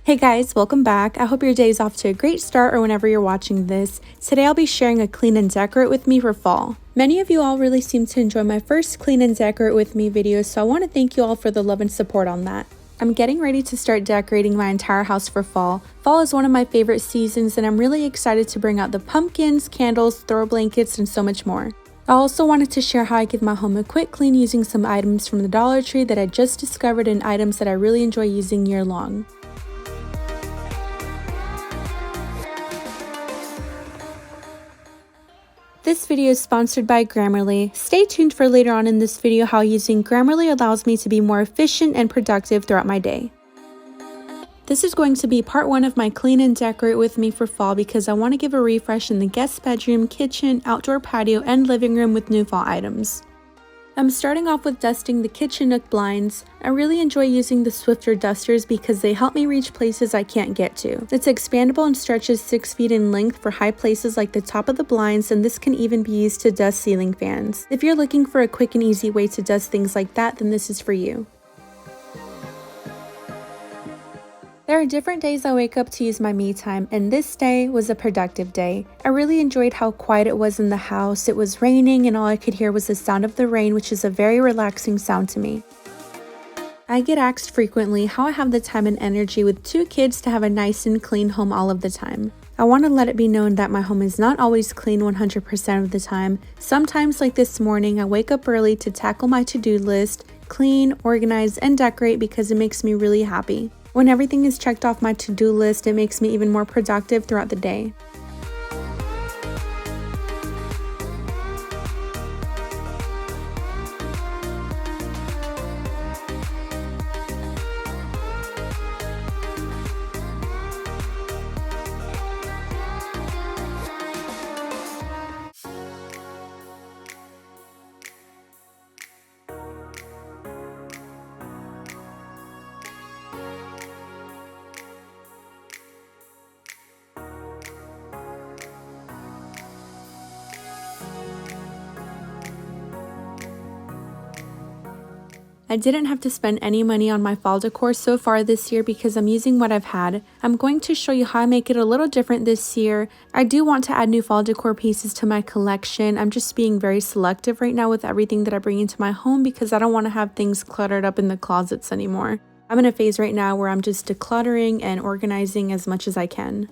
Hey guys, welcome back. I hope your day is off to a great start or whenever you're watching this. Today I'll be sharing a clean and decorate with me for fall. Many of you all really seem to enjoy my first clean and decorate with me video, so I want to thank you all for the love and support on that. I'm getting ready to start decorating my entire house for fall. Fall is one of my favorite seasons and I'm really excited to bring out the pumpkins, candles, throw blankets, and so much more. I also wanted to share how I give my home a quick clean using some items from the Dollar Tree that I just discovered and items that I really enjoy using year long. This video is sponsored by Grammarly. Stay tuned for later on in this video how using Grammarly allows me to be more efficient and productive throughout my day. This is going to be part 1 of my clean and decorate with me for fall because I want to give a refresh in the guest bedroom, kitchen, outdoor patio, and living room with new fall items. I'm starting off with dusting the kitchen nook blinds. I really enjoy using the Swiffer dusters because they help me reach places I can't get to. It's expandable and stretches 6 feet in length for high places like the top of the blinds, and this can even be used to dust ceiling fans. If you're looking for a quick and easy way to dust things like that, then this is for you. There are different days I wake up to use my me time, and this day was a productive day. I really enjoyed how quiet it was in the house. It was raining and all I could hear was the sound of the rain, which is a very relaxing sound to me. I get asked frequently how I have the time and energy with 2 kids to have a nice and clean home all of the time. I want to let it be known that my home is not always clean 100% of the time. Sometimes, like this morning, I wake up early to tackle my to-do list, clean, organize, and decorate because it makes me really happy. When everything is checked off my to-do list, it makes me even more productive throughout the day. I didn't have to spend any money on my fall decor so far this year because I'm using what I've had. I'm going to show you how I make it a little different this year. I do want to add new fall decor pieces to my collection. I'm just being very selective right now with everything that I bring into my home because I don't want to have things cluttered up in the closets anymore. I'm in a phase right now where I'm just decluttering and organizing as much as I can.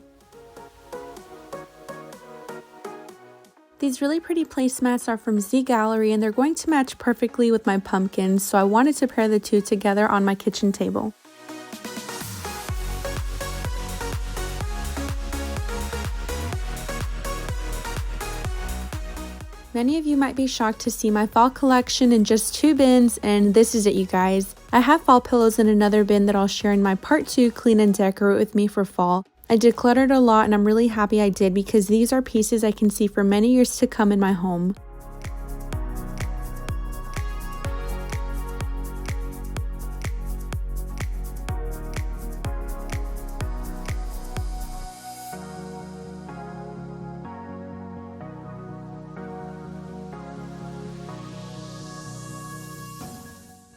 These really pretty placemats are from Z Gallery and they're going to match perfectly with my pumpkins, so I wanted to pair the two together on my kitchen table. Many of you might be shocked to see my fall collection in just 2 bins, and this is it, you guys. I have fall pillows in another bin that I'll share in my part 2 clean and decorate with me for fall. I decluttered a lot and I'm really happy I did because these are pieces I can see for many years to come in my home.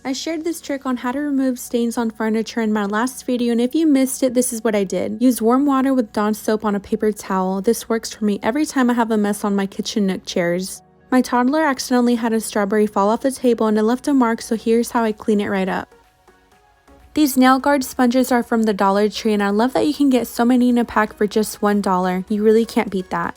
I shared this trick on how to remove stains on furniture in my last video, and if you missed it, this is what I did. Use warm water with Dawn soap on a paper towel. This works for me every time I have a mess on my kitchen nook chairs. My toddler accidentally had a strawberry fall off the table and it left a mark, so here's how I clean it right up. These nail guard sponges are from the Dollar Tree and I love that you can get so many in a pack for just $1. You really can't beat that.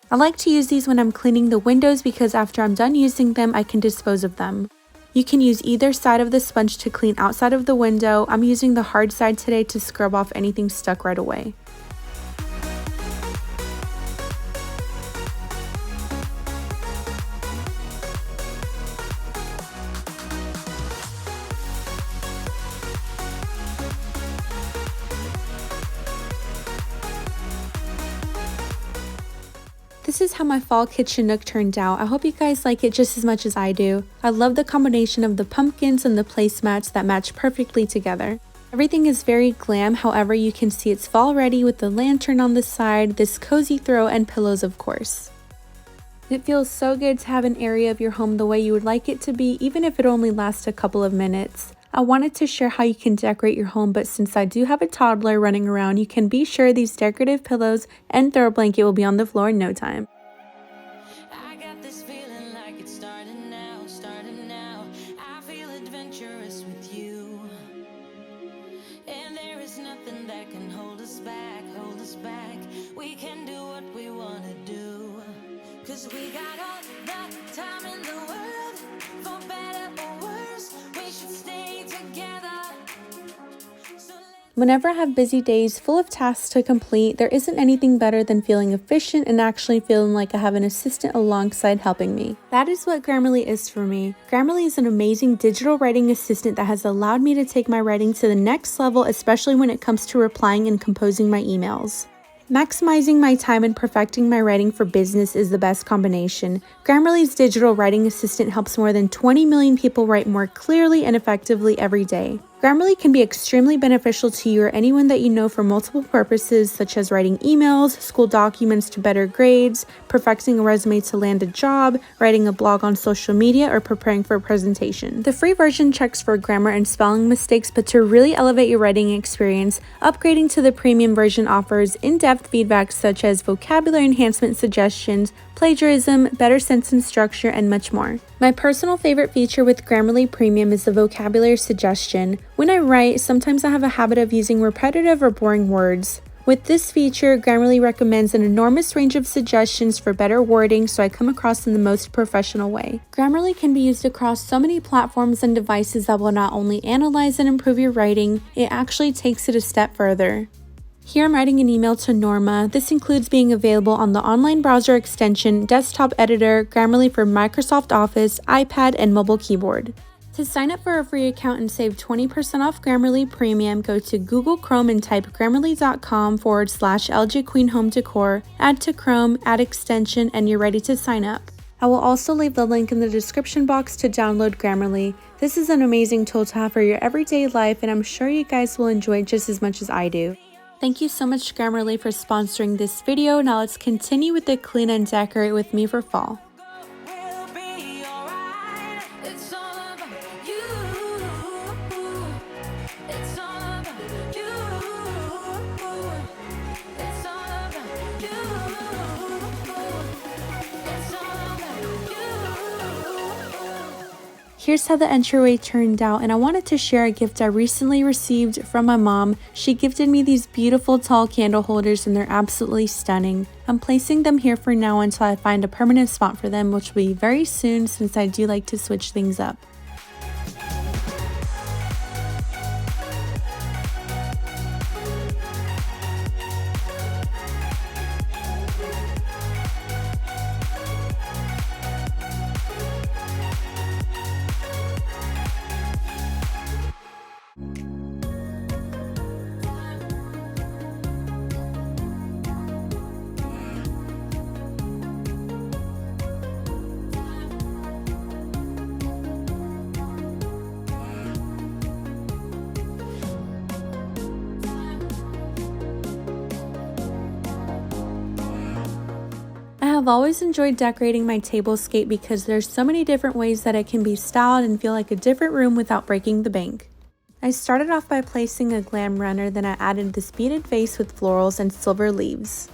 I like to use these when I'm cleaning the windows because after I'm done using them, I can dispose of them. You can use either side of the sponge to clean outside of the window. I'm using the hard side today to scrub off anything stuck right away. This is how my fall kitchen nook turned out. I hope you guys like it just as much as I do. I love the combination of the pumpkins and the placemats that match perfectly together. Everything is very glam, however you can see it's fall ready with the lantern on the side, this cozy throw, and pillows of course. It feels so good to have an area of your home the way you would like it to be, even if it only lasts a couple of minutes. I wanted to share how you can decorate your home, but since I do have a toddler running around, you can be sure these decorative pillows and throw blanket will be on the floor in no time. I got this feeling like it's starting now, starting now. I feel adventurous with you, and there is nothing that can hold us back, hold us back. We can do what we wanna do, 'cause we got all the time in the world. For better or worse, we should stay together. Whenever I have busy days full of tasks to complete, there isn't anything better than feeling efficient and actually feeling like I have an assistant alongside helping me. That is what Grammarly is for me. Grammarly is an amazing digital writing assistant that has allowed me to take my writing to the next level, especially when it comes to replying and composing my emails. Maximizing my time and perfecting my writing for business is the best combination. Grammarly's digital writing assistant helps more than 20 million people write more clearly and effectively every day. Grammarly can be extremely beneficial to you or anyone that you know for multiple purposes, such as writing emails, school documents to better grades, perfecting a resume to land a job, writing a blog on social media, or preparing for a presentation. The free version checks for grammar and spelling mistakes, but to really elevate your writing experience, upgrading to the premium version offers in-depth feedback such as vocabulary enhancement suggestions, plagiarism, better sentence structure, and much more. My personal favorite feature with Grammarly Premium is the vocabulary suggestion. When I write, sometimes I have a habit of using repetitive or boring words. With this feature, Grammarly recommends an enormous range of suggestions for better wording so I come across in the most professional way. Grammarly can be used across so many platforms and devices that will not only analyze and improve your writing, it actually takes it a step further. Here I'm writing an email to Norma. This includes being available on the online browser extension, desktop editor, Grammarly for Microsoft Office, iPad, and mobile keyboard. To sign up for a free account and save 20% off Grammarly Premium, go to Google Chrome and type grammarly.com/LGQueen Home Decor, add to Chrome, add extension, and you're ready to sign up. I will also leave the link in the description box to download Grammarly. This is an amazing tool to have for your everyday life, and I'm sure you guys will enjoy it just as much as I do. Thank you so much, Grammarly, for sponsoring this video. Now let's continue with the clean and decorate with me for fall. We'll be alright. It's all about you. It's all about you. It's all about you. It's all about you. Here's how the entryway turned out, and I wanted to share a gift I recently received from my mom. She gifted me these beautiful tall candle holders and they're absolutely stunning. I'm placing them here for now until I find a permanent spot for them, which will be very soon since I do like to switch things up. I've always enjoyed decorating my tablescape because there's so many different ways that it can be styled and feel like a different room without breaking the bank. I started off by placing a glam runner, then I added this beaded vase with florals and silver leaves.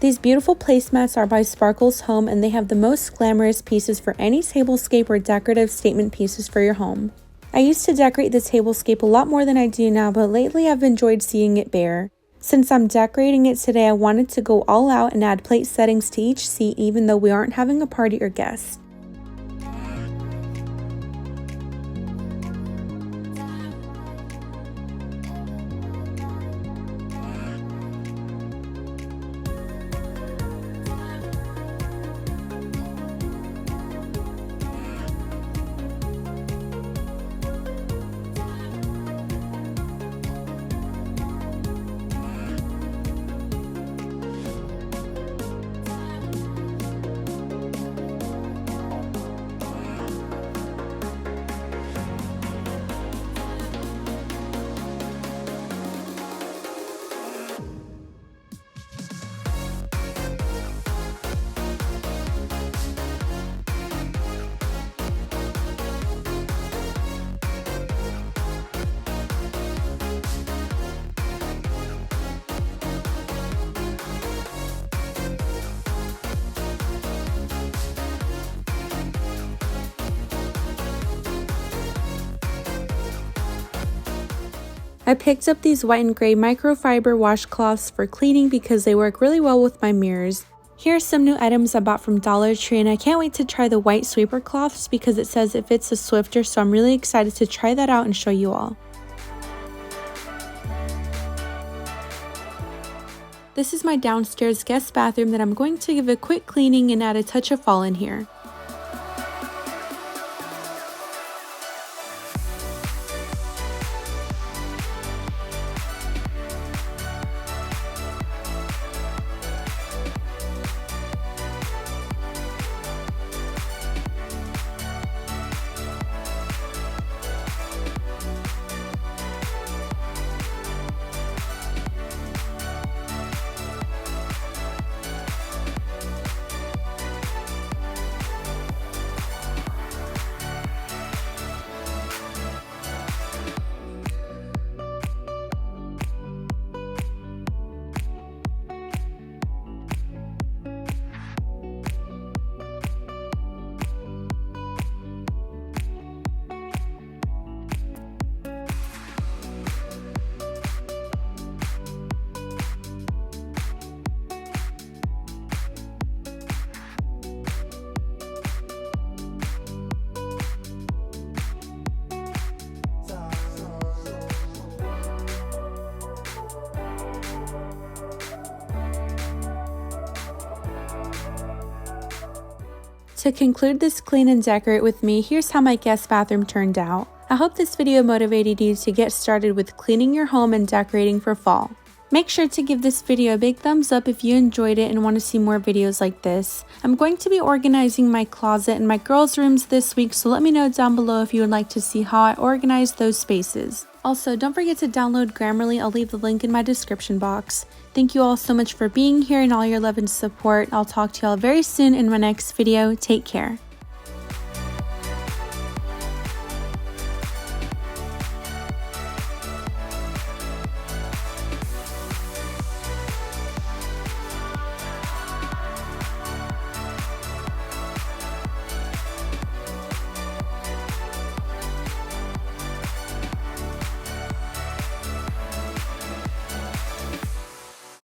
These beautiful placemats are by Sparkles Home, and they have the most glamorous pieces for any tablescape or decorative statement pieces for your home. I used to decorate the tablescape a lot more than I do now, but lately I've enjoyed seeing it bare. Since I'm decorating it today, I wanted to go all out and add plate settings to each seat even though we aren't having a party or guests. I picked up these white and gray microfiber washcloths for cleaning because they work really well with my mirrors. Here are some new items I bought from Dollar Tree, and I can't wait to try the white sweeper cloths because it says it fits a swifter, so I'm really excited to try that out and show you all. This is my downstairs guest bathroom that I'm going to give a quick cleaning and add a touch of fall in here. To conclude this clean and decorate with me, here's how my guest bathroom turned out. I hope this video motivated you to get started with cleaning your home and decorating for fall. Make sure to give this video a big thumbs up if you enjoyed it and want to see more videos like this. I'm going to be organizing my closet and my girls' rooms this week, so let me know down below if you would like to see how I organize those spaces. Also, don't forget to download Grammarly. I'll leave the link in my description box. Thank you all so much for being here and all your love and support. I'll talk to y'all very soon in my next video. Take care.